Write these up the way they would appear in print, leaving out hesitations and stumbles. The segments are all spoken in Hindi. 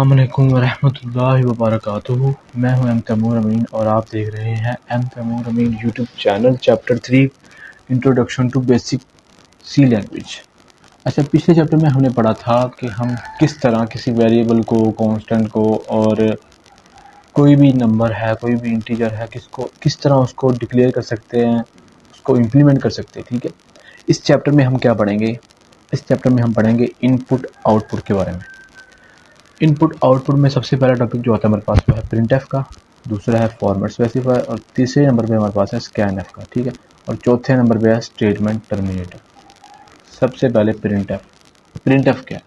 अस्सलामुअलैकुम वरहमतुल्लाहि वबरकातुहू। मैं हूं एम तैमूर अमीन और आप देख रहे हैं M Taimur Amin YouTube channel. Chapter 3 introduction to basic C language. अच्छा, पिछले चैप्टर में हमने पढ़ा था कि हम किस तरह किसी वेरिएबल को, कांस्टेंट को और कोई भी नंबर है, कोई भी इंटीजर है, किस तरह उसको डिक्लेयर कर सकते हैं, उसको इम्प्लीमेंट कर सकते हैं। ठीक है, इस चैप्टर में हम क्या पढ़ेंगे? इस चैप्टर में हम पढ़ेंगे इनपुट आउटपुट के बारे में। इनपुट आउटपुट में सबसे पहला टॉपिक जो आता है हमारे पास वो है प्रिंटएफ का, दूसरा है फॉर्मेट स्पेसिफायर और तीसरे नंबर पे हमारे पास है स्कैनएफ का। ठीक है, और चौथे नंबर पे है स्टेटमेंट टर्मिनेटर। सबसे पहले प्रिंटएफ। प्रिंटएफ क्या है?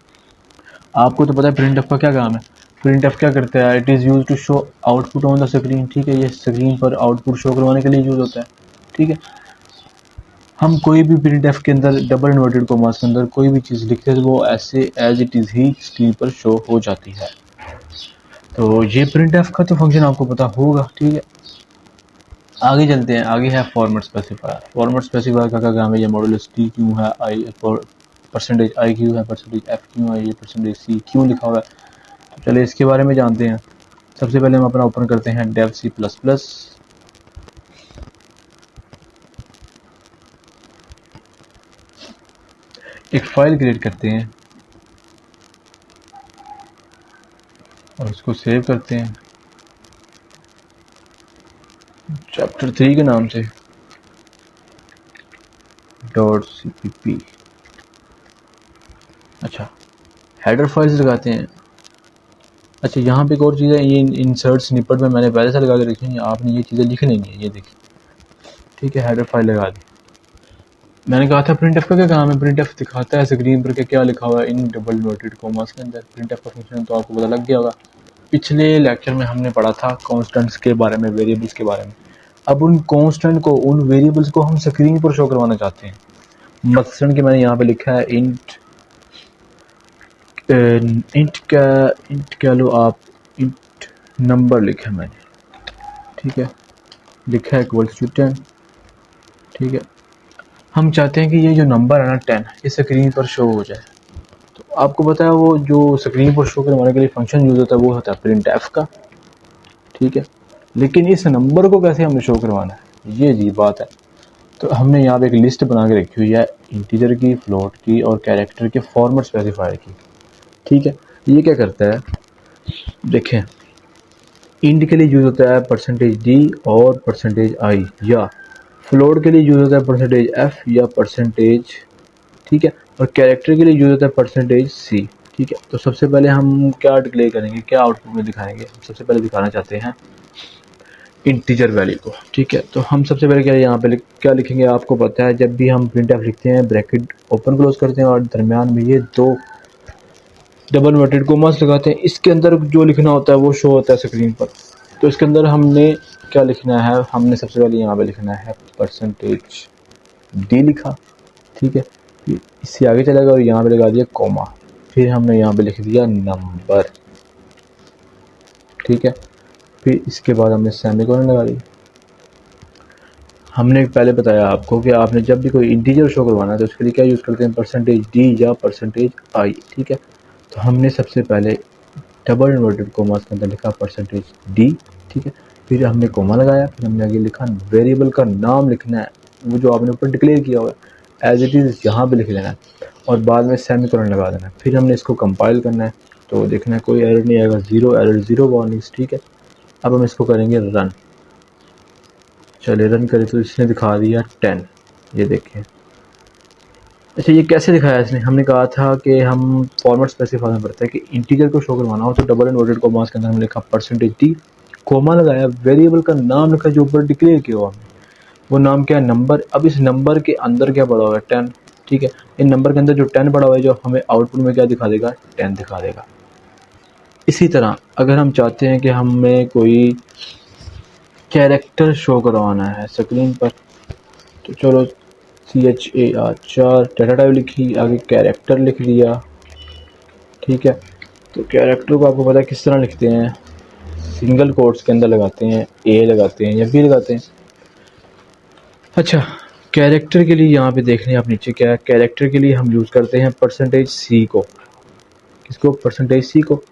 आपको तो पता है प्रिंटएफ का क्या काम है। प्रिंटएफ क्या करता है? It is use to show output on the screen. ठीक है, ये स्क्रीन पर आउटपुट शो करवाने के लिए यूज होता है। ठीक है, हम कोई भी प्रिंटएफ के अंदर डबल इन्वर्टेड कॉमास के अंदर कोई भी चीज़ लिखते हैं तो वो ऐसे एज इट इज़ ही स्क्रीन पर शो हो जाती है। तो ये प्रिंटएफ का तो फंक्शन आपको पता होगा। ठीक है, आगे चलते हैं। आगे है फॉर्मेट स्पेसिफायर। फॉर्मेट स्पेसिफायर का क्या काम है? ये मॉडुलस टी क्यों है, आई परसेंटेज आई क्यों है, परसेंटेज एफ क्यों है, ये परसेंटेज सी क्यों लिखा हुआ है। तो चलिए इसके बारे में जानते हैं। सबसे पहले हम अपना ओपन करते हैं डेव सी प्लस प्लस। एक फाइल क्रिएट करते हैं और उसको सेव करते हैं चैप्टर 3 के नाम से .cpp। अच्छा, हेडर फाइल्स लगाते हैं। अच्छा, यहाँ पे एक और चीज़ है, ये इंसर्ट स्निपेट में मैंने पहले से लगा के रखी है, आपने ये चीज़ें लिख लेनी है। ये देखिए, ठीक है, हेडर फाइल लगा दी। मैंने कहा था प्रिंटएफ का क्या काम है? प्रिंटएफ दिखाता है स्क्रीन पर कि क्या लिखा हुआ है इन डबल इन्वर्टेड कॉमास के अंदर। प्रिंटएफ का फंक्शन तो आपको पता लग गया होगा। पिछले लेक्चर में हमने पढ़ा था कॉन्स्टेंट्स के बारे में, वेरिएबल्स के बारे में। अब उन कॉन्स्टेंट को, उन वेरिएबल्स को हम स्क्रीन पर शो करवाना चाहते हैं। मसलन कि मैंने यहाँ पे लिखा है इंट क्या लो आप, इंट नंबर लिखा है मैंने। ठीक है, लिखा है इक्वल्स टू 10। ठीक है, हम चाहते हैं कि ये जो नंबर है ना 10, ये स्क्रीन पर शो हो जाए। तो आपको पता है वो जो स्क्रीन पर शो करवाने के लिए फंक्शन यूज होता है वो होता है प्रिंटएफ का। ठीक है, लेकिन इस नंबर को कैसे हमें शो करवाना है, ये अजीब बात है। तो हमने यहाँ पे एक लिस्ट बना के रखी हुई है इंटीजर की, फ्लोट की और कैरेक्टर के फॉर्मेट स्पेसिफायर की। ठीक है, ये क्या करता है देखें, इंट के लिए यूज होता है परसेंटेज डी और परसेंटेज आई, या फ्लोट के लिए यूज होता है परसेंटेज एफ या परसेंटेज। ठीक है, और कैरेक्टर के लिए यूज होता है परसेंटेज सी। ठीक है, तो सबसे पहले हम क्या डिक्लेयर करेंगे, क्या आउटपुट में दिखाएंगे? हम सबसे पहले दिखाना चाहते हैं इंटीजर वैल्यू को। ठीक है, तो हम सबसे पहले क्या यहाँ पे क्या लिखेंगे? आपको पता है जब भी हम प्रिंटएफ लिखते हैं ब्रैकेट ओपन क्लोज करते हैं और दरमियान में ये दो डबल इन्वर्टेड कॉमास लगाते हैं। इसके अंदर जो लिखना होता है वो शो होता है स्क्रीन पर। तो इसके अंदर हमने क्या लिखना है? हमने सबसे पहले यहाँ पे लिखना है परसेंटेज डी लिखा। ठीक है, फिर इससे आगे चलेगा और यहाँ पे लगा दिया कॉमा, फिर हमने यहाँ पे लिख दिया नंबर। ठीक है, फिर इसके बाद हमने सेमीकोलन लगा दी। हमने पहले बताया आपको कि आपने जब भी कोई इंटीजर शो करवाना है तो उसके लिए क्या यूज़ करते हैं? परसेंटेज डी या परसेंटेज आई। ठीक है, तो हमने सबसे पहले डबल इन्वर्टेड कॉमास के अंदर लिखा परसेंटेज डी। ठीक है, फिर हमने कॉमा लगाया, फिर हमने आगे लिखा वेरिएबल का नाम लिखना है, वो जो आपने ऊपर डिक्लेयर किया हुआ है एज इट इज़ यहाँ पे लिख लेना है और बाद में सेमीकोलन लगा देना है। फिर हमने इसको कंपाइल करना है तो देखना है कोई एरर नहीं आएगा, ज़ीरो एरर, ज़ीरो वार्निंग्स। ठीक है, अब हम इसको करेंगे रन। चलिए रन करें तो इसने दिखा दिया 10, ये देखें। अच्छा, ये कैसे दिखाया इसने? हमने कहा था कि हम फॉर्मेट स्पेसिफायर में पढ़ते हैं कि इंटीजर को शो करवाना हो तो डबल इन्वर्टेड कॉमास के अंदर हमने लिखा परसेंटेज डी, कोमा लगाया, वेरिएबल का नाम लिखा जो ऊपर डिक्लेयर किया हुआ हमने, वो नाम क्या है? नंबर। अब इस नंबर के अंदर क्या पड़ा हुआ है? 10। ठीक है, इन नंबर के अंदर जो 10 पड़ा हुआ है जो हमें आउटपुट में क्या दिखा देगा? 10 दिखा देगा। इसी तरह अगर हम चाहते हैं कि हमें कोई कैरेक्टर शो करवाना है स्क्रीन पर, तो चलो CHAR 4 डाटा टाइप लिखी, आगे कैरेक्टर लिख दिया। ठीक है, तो कैरेक्टर को आपको पता है किस तरह लिखते हैं? सिंगल कोट्स के अंदर लगाते हैं, ए लगाते हैं या बी लगाते हैं। अच्छा, कैरेक्टर के लिए यहाँ पे देख लें आप नीचे क्या है। कैरेक्टर के लिए हम यूज़ करते हैं परसेंटेज सी को। किसको? परसेंटेज सी को।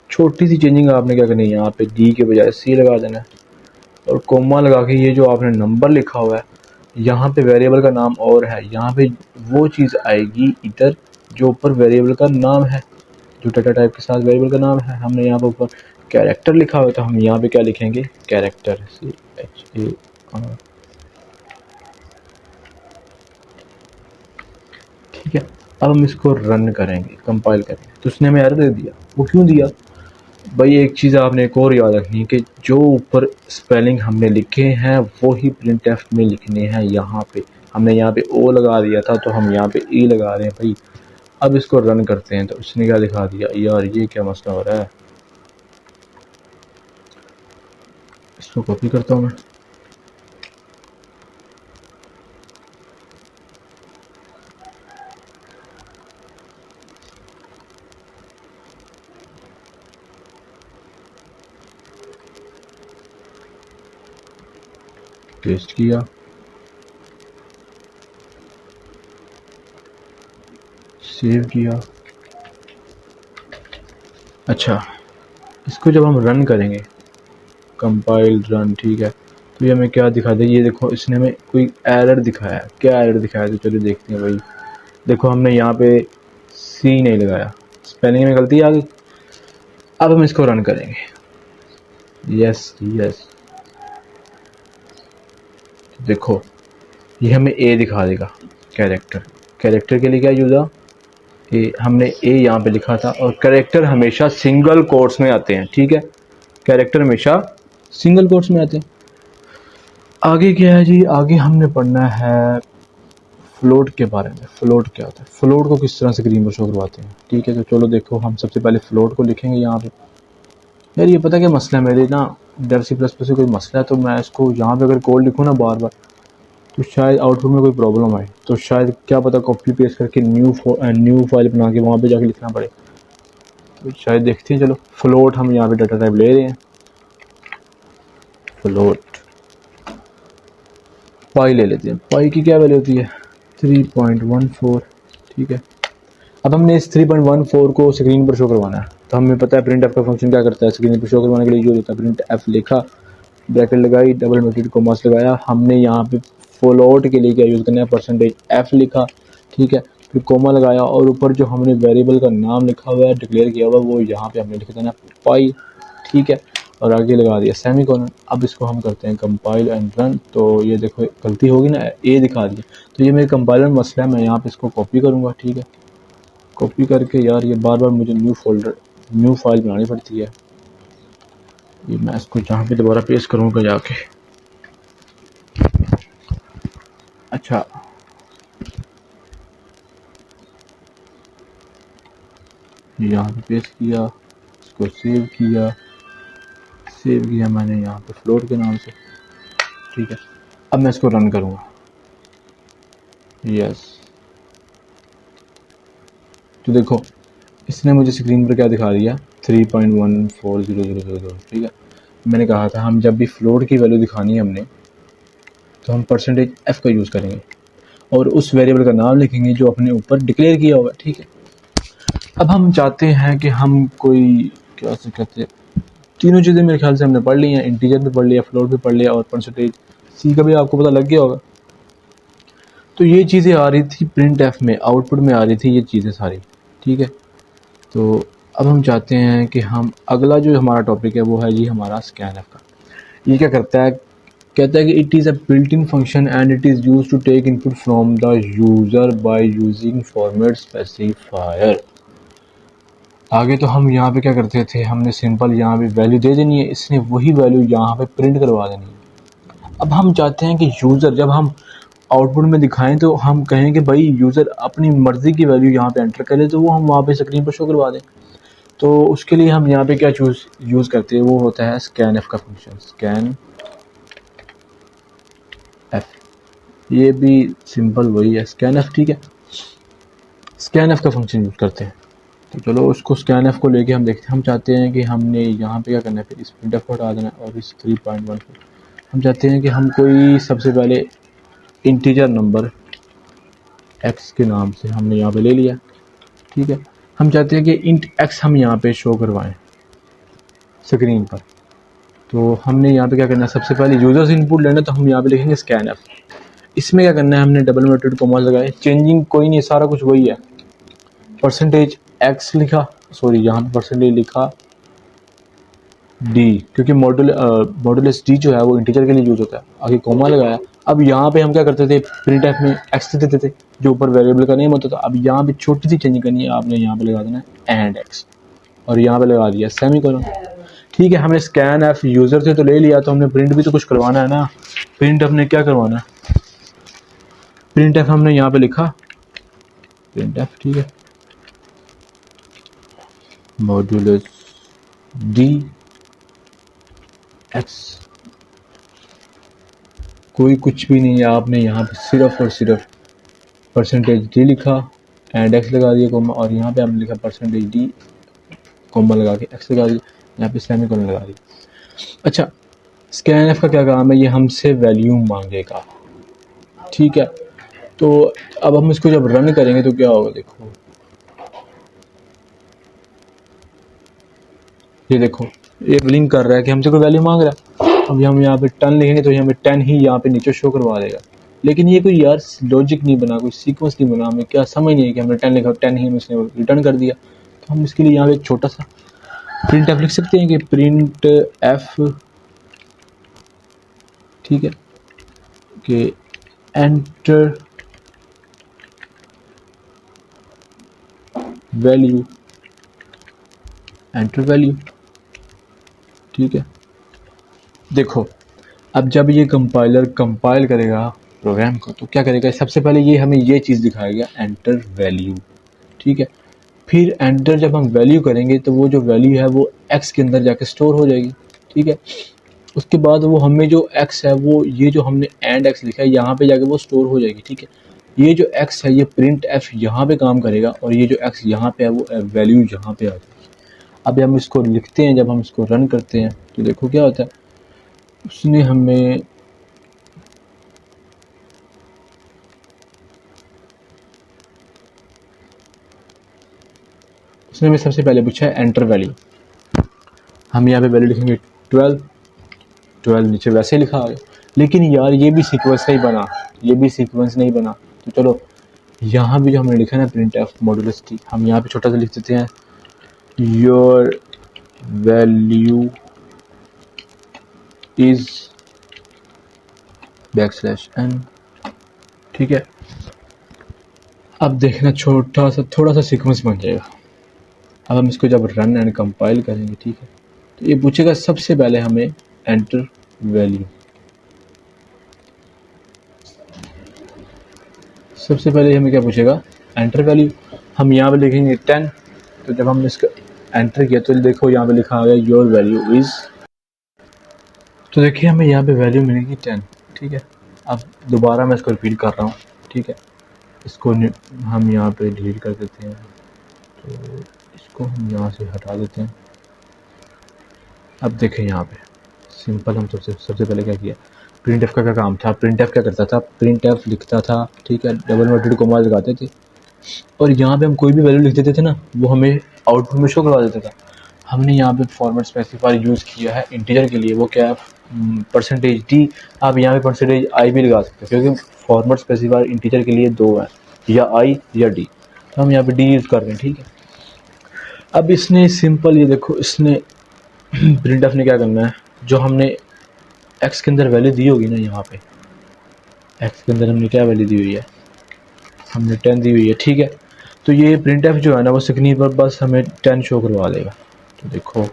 छोटी सी चेंजिंग आपने क्या करनी है, यहाँ पे डी के बजाय सी लगा देना है और कोमा लगा के ये जो आपने नंबर लिखा हुआ है यहाँ पे वेरिएबल का नाम और है, यहाँ पे वो चीज़ आएगी इधर जो ऊपर वेरिएबल का नाम है, जो डाटा टाइप के साथ वेरिएबल का नाम है। हमने यहाँ पे ऊपर कैरेक्टर लिखा हुआ है तो हम यहाँ पे क्या लिखेंगे, कैरेक्टर, CHAR। ठीक है, अब हम इसको रन करेंगे, कंपाइल करेंगे तो उसने हमें एरर दे दिया। वो क्यों दिया भाई, एक चीज़ आपने एक और याद रखनी है कि जो ऊपर स्पेलिंग हमने लिखे हैं वो ही प्रिंट एफ में लिखने हैं। यहाँ पे हमने यहाँ पे ओ लगा दिया था तो हम यहाँ पे ई लगा रहे हैं भाई। अब इसको रन करते हैं तो उसने क्या दिखा दिया, यार ये क्या मसला हो रहा है। इसको कॉपी करता हूँ मैं, पेस्ट किया, सेव किया। अच्छा, इसको जब हम रन करेंगे, कंपाइल रन, ठीक है, तो ये हमें क्या दिखा दे, ये देखो इसने हमें कोई एरर दिखाया है। क्या एरर दिखाया, तो चलिए देखते हैं भाई। देखो हमने यहाँ पे सी नहीं लगाया, स्पेलिंग में गलती आ गई। अब हम इसको रन करेंगे, यस यस, देखो ये हमें ए दिखा देगा, कैरेक्टर। कैरेक्टर के लिए क्या यूज़ है, हमने ए यहाँ पे लिखा था और कैरेक्टर हमेशा सिंगल कोट्स में आते हैं। ठीक है, कैरेक्टर हमेशा सिंगल कोट्स में आते हैं। आगे क्या है जी, आगे हमने पढ़ना है फ्लोट के बारे में। फ्लोट क्या होता है, फ्लोट को किस तरह से स्क्रीन पर शो करवाते हैं। ठीक है, तो चलो देखो, हम सबसे पहले फ्लोट को लिखेंगे यहाँ पे। यार ये पता क्या मसला है, मेरे ना डर C++ से कोई मसला है, तो मैं इसको यहाँ पे अगर कोड लिखूँ ना बार बार तो शायद आउटपुट में कोई प्रॉब्लम आए, तो शायद क्या पता कॉपी पेस्ट करके न्यू फाइल बना के वहाँ पे जाके लिखना पड़े। तो शायद देखते हैं, चलो फ्लोट हम यहाँ पे डाटा टाइप ले रहे हैं, फ्लोट पाई ले लेते हैं। पाई की क्या वैल्यू होती है, 3.14। ठीक है, अब हमने इस 3.14 को स्क्रीन पर शो करवाना है। तो हमें पता है प्रिंट एफ का फंक्शन क्या करता है, स्क्रीन पर शो करवाने के लिए यूज होता है। प्रिंट एफ लिखा, ब्रैकेट लगाई, डबल इन्वर्टेड कॉमास लगाया। हमने यहाँ पे फ्लोट के लिए क्या यूज़ करना है, %f लिखा। ठीक है, फिर कोमा लगाया और ऊपर जो हमने वेरिएबल का नाम लिखा हुआ है, डिक्लेयर किया हुआ है, वो यहाँ पे हमने लिख देना पाई। ठीक है, और आगे लगा दिया सेमीकोलन। अब इसको हम करते हैं कंपाइल एंड रन। तो ये देखो गलती होगी ना, ए दिखा दिया। तो ये मेरे कंपाइलर मसला है, मैं यहाँ पे इसको कॉपी करूँगा। ठीक है, कॉपी करके यार ये बार बार मुझे न्यू फाइल बनानी पड़ती है। ये मैं इसको जहाँ पे दोबारा पेस्ट करूँगा जाके। अच्छा, यहाँ पे पेस्ट किया, इसको सेव किया मैंने यहाँ पे फ्लोट के नाम से। ठीक है, अब मैं इसको रन करूँगा, यस। तो देखो इसने मुझे स्क्रीन पर क्या दिखा दिया, 3.140000। ठीक है, मैंने कहा था हम जब भी फ्लोट की वैल्यू दिखानी है हमने, तो हम %f का यूज़ करेंगे और उस वेरिएबल का नाम लिखेंगे जो अपने ऊपर डिक्लेयर किया होगा। ठीक है, अब हम चाहते हैं कि हम कोई क्या से कहते हैं, तीनों चीज़ें मेरे ख्याल से हमने पढ़ ली हैं, इंटीजर भी पढ़ लिया, फ्लोट भी पढ़ लिया और %c का भी आपको पता लग गया होगा। तो ये चीज़ें आ रही थी प्रिंट एफ में, आउटपुट में आ रही थी ये चीज़ें सारी। ठीक है, तो अब हम चाहते हैं कि हम अगला जो हमारा टॉपिक है वो है जी हमारा स्कैन एफ का। ये क्या करता है, कहता है कि it is a built in function and it is use to take input from the user by using format specifier. आगे तो हम यहाँ पे क्या करते थे, हमने सिंपल यहाँ पे वैल्यू दे देनी है, इसने वही वैल्यू यहाँ पे प्रिंट करवा देनी है। अब हम चाहते हैं कि यूज़र जब हम आउटपुट में दिखाएं तो हम कहें कि भाई यूज़र अपनी मर्ज़ी की वैल्यू यहाँ पे एंटर करे, तो वो हम वहाँ पे स्क्रीन पर शो करवा दें। तो उसके लिए हम यहाँ पे क्या यूज़ करते हैं, वो होता है स्कैन एफ का फंक्शन, स्कैन एफ। ये भी सिंपल वही है, स्कैन एफ। ठीक है, स्कैन एफ का फंक्शन यूज़ करते हैं। तो चलो उसको स्कैन एफ को लेके हम देखते हैं। हम चाहते हैं कि हमने यहाँ पे क्या करना है, फिर इस प्रिंट एफ को हटा देना और इस 3.1 हम चाहते हैं कि हम कोई सबसे पहले इंटीजर नंबर x के नाम से हमने यहाँ पे ले लिया। ठीक है, हम चाहते हैं कि इंट x हम यहाँ पे शो करवाएं। स्क्रीन पर। तो हमने यहाँ पे क्या करना है, सबसे पहले यूज़र्स इनपुट लेना, तो हम यहाँ पे लिखेंगे स्कैन एफ। इसमें क्या करना है, हमने डबल इन्वर्टेड कोमा लगाए, चेंजिंग कोई नहीं, सारा कुछ वही है। परसेंटेज एक्स लिखा, सॉरी यहाँ पे परसेंटेज लिखा डी, क्योंकि मॉडुलस डी जो है वो इंटीजर के लिए यूज होता है, आगे कोमा लगाया। अब यहाँ पे हम क्या करते थे, प्रिंट एफ में एक्स देते थे जो ऊपर वेरिएबल का नेम होता था। अब यहाँ पे छोटी सी चेंजिंग करनी है, आपने यहाँ पे लगा देना है एंड एक्स, और यहाँ पे लगा दिया सेमीकोलन। ठीक है, हमने स्कैन एफ यूजर से तो ले लिया, तो हमने प्रिंट भी तो कुछ करवाना है ना। प्रिंट एफ ने क्या करवाना है, प्रिंट एफ हमने यहाँ पे लिखा प्रिंट एफ, ठीक है, मॉड्यूलस डी एक्स, कोई कुछ भी नहीं है, आपने यहाँ पे सिर्फ और सिर्फ परसेंटेज डी लिखा, एंड एक्स लगा दिया कोमा, और यहाँ पे हमने लिखा परसेंटेज डी कोमा लगा के एक्स लगा दिया, यहाँ पे सेमीकोलन लगा दिया। अच्छा, स्कैन एफ का क्या काम है, ये हमसे वैल्यू मांगेगा। ठीक है, तो अब हम इसको जब रन करेंगे तो क्या होगा, देखो ये देखो, ये लिंक कर रहा है कि हमसे कोई वैल्यू मांग रहा है। अब हम यहाँ पे 10 लिखेंगे तो यहाँ पे 10 ही यहाँ पे नीचे शो करवा देगा। लेकिन ये कोई यार लॉजिक नहीं बना, कोई सीक्वेंस नहीं बना, हमें क्या समझ नहीं है कि हमने 10 लिखा, 10 ही उसने रिटर्न कर दिया। तो हम इसके लिए यहाँ पे एक छोटा सा प्रिंट एफ लिख सकते हैं कि प्रिंट एफ, ठीक है, कि एंटर वैल्यू, एंटर वैल्यू। ठीक है, देखो अब जब ये कंपाइलर कंपाइल करेगा प्रोग्राम को तो क्या करेगा, सबसे पहले ये हमें ये चीज़ दिखाएगा एंटर वैल्यू। ठीक है, फिर एंटर जब हम वैल्यू करेंगे तो वो जो वैल्यू है वो एक्स के अंदर जाके स्टोर हो जाएगी। ठीक है, उसके बाद वो हमें जो एक्स है वो ये जो हमने एंड एक्स लिखा है यहाँ पे जाके वो स्टोर हो जाएगी। ठीक है, ये जो एक्स है ये प्रिंट एफ यहाँ पे काम करेगा, और ये जो एक्स यहाँ पे है वो वैल्यू यहाँ पे आ जाएगी। अब हम इसको लिखते हैं, जब हम इसको रन करते हैं तो देखो क्या होता है, उसने हमें सबसे पहले पूछा है एंटर वैल्यू। हम यहाँ पे वैल्यू लिखेंगे 12 नीचे वैसे ही लिखा है, लेकिन यार ये भी सीक्वेंस नहीं बना, ये भी सीक्वेंस नहीं बना। तो चलो यहाँ भी जो हमने लिखा है ना प्रिंट एफ मॉड्यूलस टी, हम यहाँ पे छोटा सा लिख देते हैं योर वैल्यू इज \n। ठीक है, अब देखना छोटा सा थोड़ा सा सीक्वेंस बन जाएगा। अब हम इसको जब रन एंड कंपाइल करेंगे, ठीक है, तो ये पूछेगा सबसे पहले हमें एंटर वैल्यू, सबसे पहले हमें क्या पूछेगा एंटर वैल्यू। हम यहाँ पे लिखेंगे 10, तो जब हमने इसका एंटर किया तो देखो यहाँ पे लिखा आ गया योर वैल्यू इज, तो देखिए हमें यहाँ पे वैल्यू मिलेगी 10। ठीक है, अब दोबारा मैं इसको रिपीट कर रहा हूँ। ठीक है, इसको हम यहाँ पे डिलीट कर देते हैं, तो इसको हम यहाँ से हटा देते हैं। अब देखें यहाँ पे सिंपल, हम सबसे पहले क्या किया, प्रिंट एफ का क्या काम था, प्रिंट एफ क्या करता था, प्रिंट एफ लिखता था। ठीक है, डबल इन्वर्टेड कोमा लगाते थे, और यहाँ पे हम कोई भी वैल्यू लिख देते थे ना, वो हमें आउटपुट में शो करवा देता था। हमने यहाँ पे फॉर्मेट स्पेसिफायर यूज़ किया है इंटीजर के लिए, वो क्या है परसेंटेज डी। आप यहाँ पे परसेंटेज आई भी लगा सकते हैं, क्योंकि फॉर्मेट स्पेसिफायर इंटीजर के लिए दो है, या आई या डी, तो हम यहाँ पे डी यूज़ कर रहे हैं। ठीक है, अब इसने सिंपल ये देखो, इसने प्रिंट एफ ने क्या करना है, जो हमने एक्स के अंदर वैल्यू दी होगी ना, यहाँ पे एक्स के अंदर हमने क्या वैल्यू दी हुई है, हमने 10 दी हुई है। ठीक है, तो ये प्रिंट एफ जो है ना वो स्क्रीन पर बस हमें 10 शो करवा देगा। तो देखो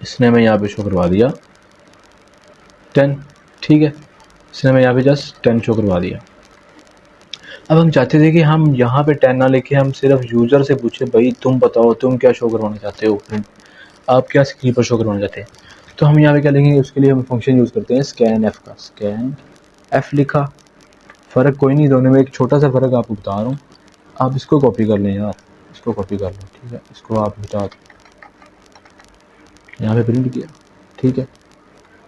इसने हमें यहाँ पे शो करवा दिया 10। ठीक है, इसने हमें यहाँ पे जस्ट 10 शो करवा दिया। अब हम चाहते थे कि हम यहाँ पे 10 ना लिखे, हम सिर्फ यूज़र से पूछे भाई तुम बताओ तुम क्या शो करवाना चाहते हो, प्रिंट आप क्या स्क्रीन पर शो करवाना चाहते हैं। तो हम यहाँ पे क्या लिखेंगे, उसके लिए हम फंक्शन यूज़ करते हैं स्कैन एफ का। स्कैन एफ लिखा, फ़र्क कोई नहीं, दोनों में एक छोटा सा फ़र्क आपको बता रहा हूँ, आप इसको कॉपी कर लें यार, इसको कॉपी कर लो। ठीक है, इसको आप मिटा दो, यहाँ पे प्रिंट किया। ठीक है,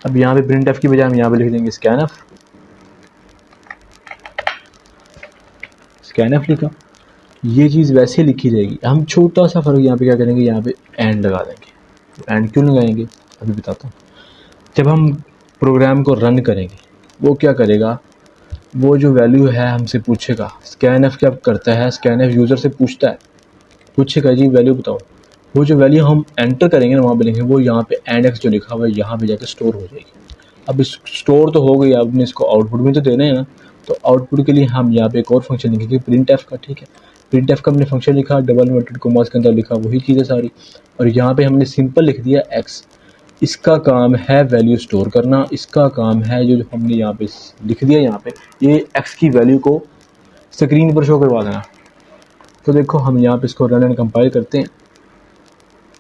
अब यहाँ पे प्रिंट एफ की बजाय हम यहाँ पे लिख देंगे स्कैन एफ। स्कैन एफ लिखा, ये चीज़ वैसे लिखी रहेगी, हम छोटा सा फ़र्क यहाँ पे क्या करेंगे, यहाँ पे एंड लगा देंगे। एंड क्यों लगाएंगे अभी बताता हूँ। जब हम प्रोग्राम को रन करेंगे वो क्या करेगा, वो जो वैल्यू है हमसे पूछेगा। स्कैनएफ क्या करता है, स्कैनएफ यूज़र से पूछेगा जी वैल्यू बताओ। वो जो वैल्यू हम एंटर करेंगे ना वहाँ पे लिखेंगे, वो यहाँ पे एंड एक्स जो लिखा हुआ है यहाँ पे जाके स्टोर हो जाएगी। अब इस स्टोर तो हो गई, अब हमने इसको आउटपुट में तो देना है ना, तो आउटपुट के लिए हम यहाँ पे एक और फंक्शन लिखेंगे प्रिंट एफ का। ठीक है, प्रिंट एफ का हमने फंक्शन लिखा, डबल इन्वर्टेड कोमास के अंदर लिखा, वही चीज़ें सारी। और यहाँ पे हमने सिंपल लिख दिया एक्स। इसका काम है वैल्यू स्टोर करना, इसका काम है जो हमने यहाँ पे लिख दिया, यहाँ पे ये एक्स की वैल्यू को स्क्रीन पर शो करवा देना। तो देखो हम यहाँ पे इसको रन एंड कंपाइल करते हैं।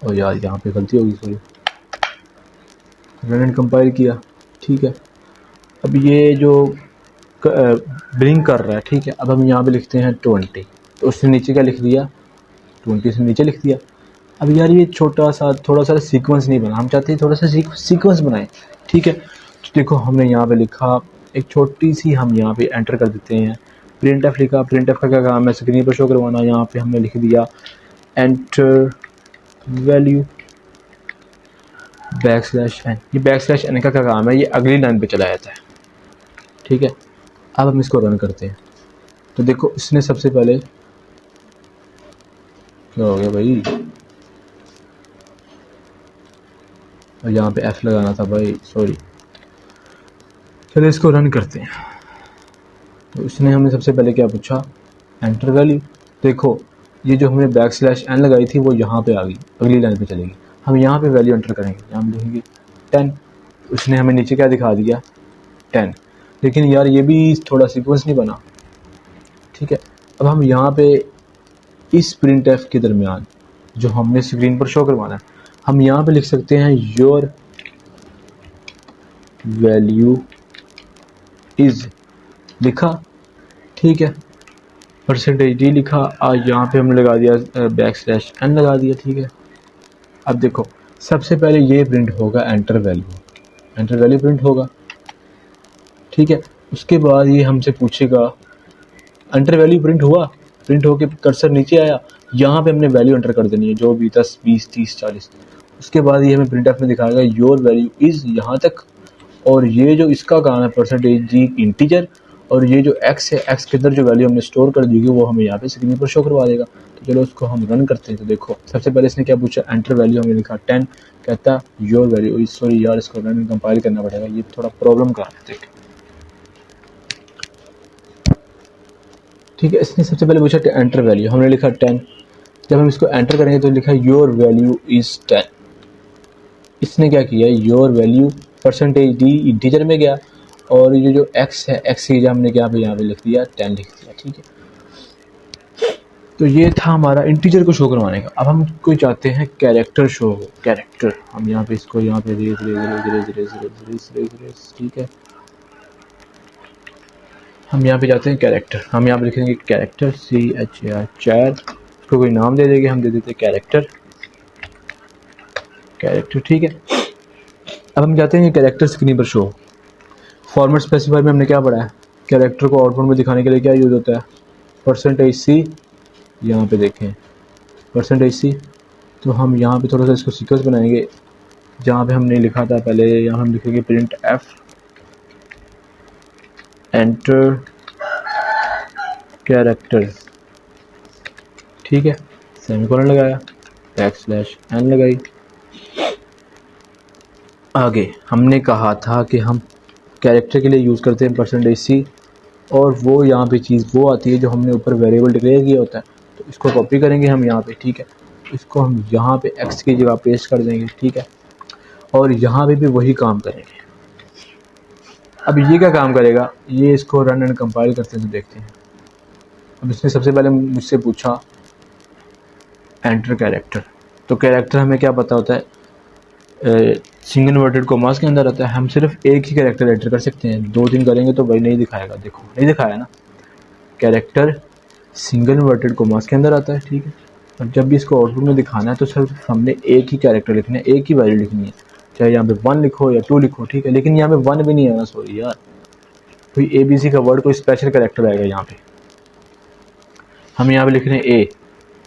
और यार यहाँ पे गलती होगी, सॉरी, रन एंड कंपाइल किया। ठीक है, अब ये जो ब्रिंग कर रहा है, ठीक है, अब हम यहाँ पे लिखते हैं 20, तो उससे नीचे क्या लिख दिया, 20 से नीचे लिख दिया। अब यार ये छोटा सा थोड़ा सा सीक्वेंस नहीं बना, हम चाहते हैं थोड़ा सा सीक्वेंस बनाएं। ठीक है, तो देखो हमने यहाँ पे लिखा एक छोटी सी, हम यहाँ पे एंटर कर देते हैं प्रिंट एफ लिखा। प्रिंट एफ का क्या काम है, स्क्रीन पर शो करवाना। यहाँ पे हमने लिख दिया एंटर वैल्यू \n। ये \n का क्या काम है, ये अगली लाइन पे चला जाता है। ठीक है, अब हम इसको रन करते हैं। तो देखो इसने सबसे पहले क्या हो गया भाई, और यहाँ पे F लगाना था भाई, सॉरी। चलो इसको रन करते हैं। तो इसने हमें सबसे पहले क्या पूछा, एंटर वैल्यू। देखो ये जो हमने \n लगाई थी वो यहाँ पे आ गई, अगली लाइन पे चलेगी। हम यहाँ पे वैल्यू एंटर करेंगे, यहाँ हम लिखेंगे 10। उसने हमें नीचे क्या दिखा दिया, 10। लेकिन यार ये भी थोड़ा सीक्वेंस नहीं बना। ठीक है, अब हम यहाँ पे इस प्रिंट एफ के दरमियान जो हमने स्क्रीन पर शो करवाना है, हम यहाँ पे लिख सकते हैं योर वैल्यू इज लिखा। ठीक है, %d लिखा, और यहाँ पे हमने लगा दिया \n लगा दिया। ठीक है, अब देखो सबसे पहले ये प्रिंट होगा एंटर वैल्यू प्रिंट होगा। ठीक है, उसके बाद ये हमसे पूछेगा एंटर वैल्यू प्रिंट हुआ, प्रिंट होके कर्सर नीचे आया, यहाँ पे हमने वैल्यू एंटर कर देनी है जो भी 10 20 30 40। उसके बाद ये हमें प्रिंट एफ में दिखाएगा योर वैल्यू इज यहाँ तक, और ये जो इसका काम है %d इंटीजर, और ये जो x है, x के अंदर जो वैल्यू हमने स्टोर कर दी वो हमें यहाँ पे स्क्रीन पर शो करवा देगा। तो चलो उसको हम रन करते हैं। तो देखो सबसे पहले इसने क्या पूछा, एंटर वैल्यू, हमने लिखा 10, कहता योर वैल्यू, सॉरी यार इसको रन एंड कंपाइल करना पड़ेगा, ये थोड़ा प्रॉब्लम कर रहा है। ठीक है, इसने सबसे पहले पूछा एंटर वैल्यू, हमने लिखा 10। जब हम इसको एंटर करेंगे तो लिखा योर वैल्यू इज 10। इसने क्या किया, योर वैल्यू %d इंटीजर में गया, और ये जो x है, x की जगह हमने क्या यहाँ पे लिख दिया 10 लिख दिया। ठीक है, तो ये था हमारा इंटीजर को शो करवाने का। अब हम कोई चाहते हैं कैरेक्टर शो हो, कैरेक्टर। हम यहाँ पे इसको यहाँ पे ठीक है, हम यहाँ पे जाते हैं कैरेक्टर। हम यहाँ पे लिखेंगे कैरेक्टर CHAR, इसको कोई नाम दे देंगे, हम दे देते हैं कैरेक्टर। ठीक है, अब हम जाते हैं कैरेक्टर स्क्रीन पर शो। फॉर्मेट स्पेसिफायर में हमने क्या पढ़ा है, कैरेक्टर को आउटपुट में दिखाने के लिए क्या यूज़ होता है, %c। यहाँ पे देखें %c। तो हम यहाँ पे थोड़ा सा इसको सीक्वेंस बनाएंगे, जहाँ पे हमने लिखा था पहले, यहाँ हम लिखेंगे प्रिंट एफ एंटर कैरेक्टर। ठीक है, सेमीकोलन लगाया, \n लगाई। आगे हमने कहा था कि हम कैरेक्टर के लिए यूज़ करते हैं %c, और वो यहाँ पे चीज़ वो आती है जो हमने ऊपर वेरिएबल डिक्लेयर किया होता है। तो इसको कॉपी करेंगे हम यहाँ पे। ठीक है, इसको हम यहाँ पे x की जगह पेस्ट कर देंगे। ठीक है, और यहाँ पे भी वही काम करेंगे। अब ये क्या काम करेगा, ये इसको रन एंड कंपाइल करते हैं तो देखते हैं। अब इसने सबसे पहले मुझसे पूछा एंटर कैरेक्टर। तो कैरेक्टर हमें क्या पता होता है, सिंगल इन्वर्टेड कोमास के अंदर आता है। हम सिर्फ एक ही कैरेक्टर एंटर कर सकते हैं, 2-3 करेंगे तो भाई नहीं दिखाएगा। देखो नहीं दिखाया ना, कैरेक्टर सिंगल इन्वर्टेड कोमास के अंदर आता है। ठीक है, और जब भी इसको आउटपुट में दिखाना है तो सिर्फ हमने एक ही कैरेक्टर लिखना है, एक ही वैल्यू लिखनी है, चाहे यहाँ पे 1 लिखो या 2 लिखो। ठीक है, लेकिन यहाँ पे 1 भी नहीं आना, सॉरी यार, कोई ABC का वर्ड, कोई स्पेशल कैरेक्टर आएगा यहाँ पे। हम यहाँ पे लिख रहे हैं A,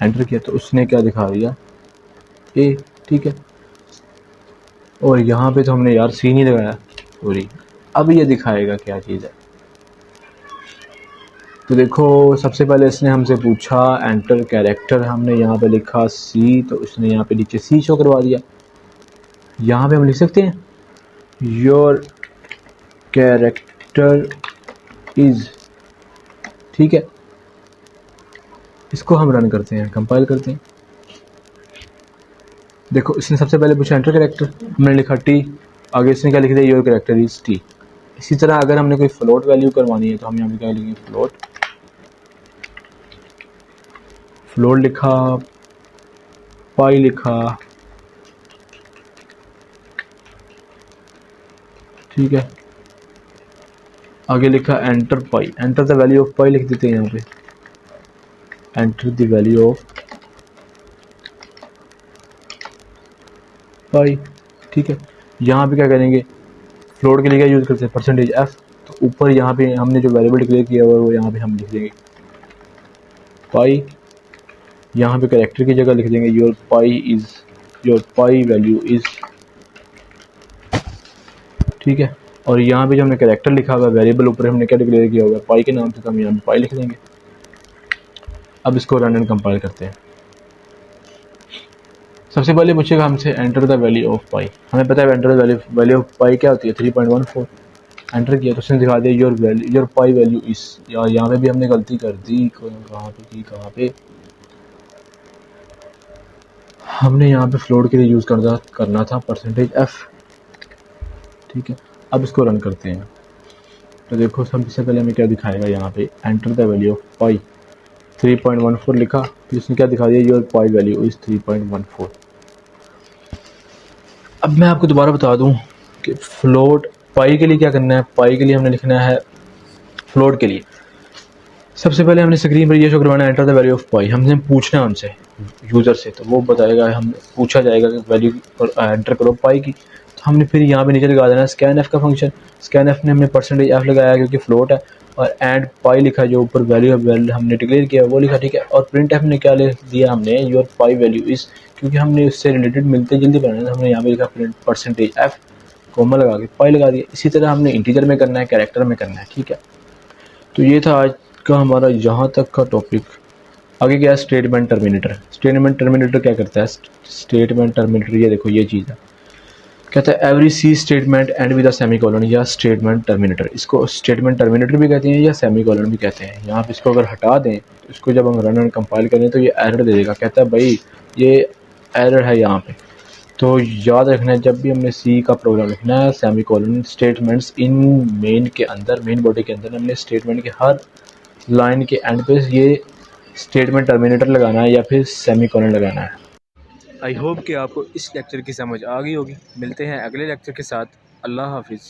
एंटर किया तो उसने क्या दिखा दिया A। ठीक है, और यहाँ पे तो हमने यार सी नहीं लगाया, सॉरी। अब ये दिखाएगा क्या चीज़ है। तो देखो सबसे पहले इसने हमसे पूछा एंटर कैरेक्टर, हमने यहाँ पे लिखा सी, तो इसने यहाँ पे नीचे सी शो करवा दिया। यहाँ पे हम लिख सकते हैं योर कैरेक्टर इज, ठीक है। इसको हम रन करते हैं, कंपाइल करते हैं। देखो इसने सबसे पहले पूछा एंटर कैरेक्टर, हमने लिखा टी, आगे इसने क्या लिख दिया योर कैरेक्टर इज टी। इसी तरह अगर हमने कोई फ्लोट वैल्यू करवानी है तो हम यहाँ पे क्या लिखेंगे फ्लोट, फ्लोट लिखा, पाई लिखा, ठीक है। आगे लिखा enter pi, enter the value of pi लिख देते हैं यहाँ पे, enter the value of pi, ठीक है। यहाँ पे क्या करेंगे, फ्लोट के लिए क्या यूज़ करते हैं परसेंटेज एफ, तो ऊपर यहाँ पे हमने जो वेरिएबल डिक्लेयर किया हुआ है वो यहाँ पे हम लिख देंगे पाई। यहाँ पे कैरेक्टर की जगह लिख देंगे your pi is, your pi value is, ठीक है। और यहाँ पे जो हमने कैरेक्टर लिखा हुआ है वेरिएबल ऊपर हमने क्या डिक्लेयर किया हुआ है पाई के नाम से, तो हम यहाँ पे पाई लिख देंगे। अब इसको रन एंड कंपाइल करते हैं। सबसे पहले पूछेगा हमसे एंटर द वैल्यू ऑफ पाई, हमें पता है एंटर द वैल्यू ऑफ पाई क्या होती है 3.14। एंटर किया तो उसने दिखा दिया your value, your pi value इस, यार यहाँ पे भी हमने गलती कर दी, कहाँ पे की, कहाँ पे हमने यहाँ पे फ्लोट के लिए यूज़ करना था परसेंटेज एफ, ठीक है। अब इसको रन करते हैं। तो देखो सबसे पहले हमें क्या दिखाएगा यहाँ पे एंटर द वैल्यू ऑफ पाई 3.14 लिखा, फिर उसने क्या दिखा दिया योर पाई वैल्यू इज 3.14। अब मैं आपको दोबारा बता दूं कि फ्लोट पाई के लिए क्या करना है, पाई के लिए हमने लिखना है फ्लोट के लिए सबसे पहले हमने स्क्रीन पर ये शो करवाना है एंटर द वैल्यू ऑफ पाई, हमने पूछना है हमसे यूज़र से, तो वो बताएगा, हम पूछा जाएगा कि वैल्यू एंटर करो पाई की, तो हमने फिर यहाँ पे नीचे लगा देना स्कैन एफ का फंक्शन। स्कैन एफ ने हमने परसेंटेज एफ लगाया क्योंकि फ्लोट है, और एंड पाई लिखा जो ऊपर वैल्यू हमने डिक्लेयर किया वो लिखा, ठीक है। और प्रिंट एफ ने क्या लिख दिया हमने योर पाई वैल्यू इस, क्योंकि हमने उससे रिलेटेड मिलते जल्दी बनाना है, हमने यहाँ पे लिखा प्रिंट परसेंटेज एफ कोमा लगा के पाई लगा दिया। इसी तरह हमने इंटीजर में करना है, कैरेक्टर में करना है, ठीक है। तो ये था आज का हमारा यहाँ तक का टॉपिक। आगे क्या है स्टेटमेंट टर्मिनेटर। स्टेटमेंट टर्मिनेटर क्या करता है, स्टेटमेंट टर्मिनेटर ये देखो ये चीज़ है, कहता है every C statement end with a semicolon या स्टेटमेंट टर्मिनेटर। इसको स्टेटमेंट टर्मिनेटर भी कहते हैं या सेमीकोलन भी कहते हैं। यहाँ पे इसको अगर हटा दें तो इसको जब हम रन एंड कंपाइल करें तो ये एरर दे देगा, कहता है भाई ये एरर है यहाँ पे। तो याद रखना है जब भी हमने सी का प्रोग्राम लिखना है सेमीकोलन स्टेटमेंट्स इन मेन के अंदर, मेन बॉडी के अंदर हमने स्टेटमेंट के हर लाइन के एंड पे ये स्टेटमेंट टर्मिनेटर लगाना है या फिर सेमीकोलन लगाना है। आई होप कि आपको इस लेक्चर की समझ आ गई होगी। मिलते हैं अगले लेक्चर के साथ। अल्लाह हाफिज़।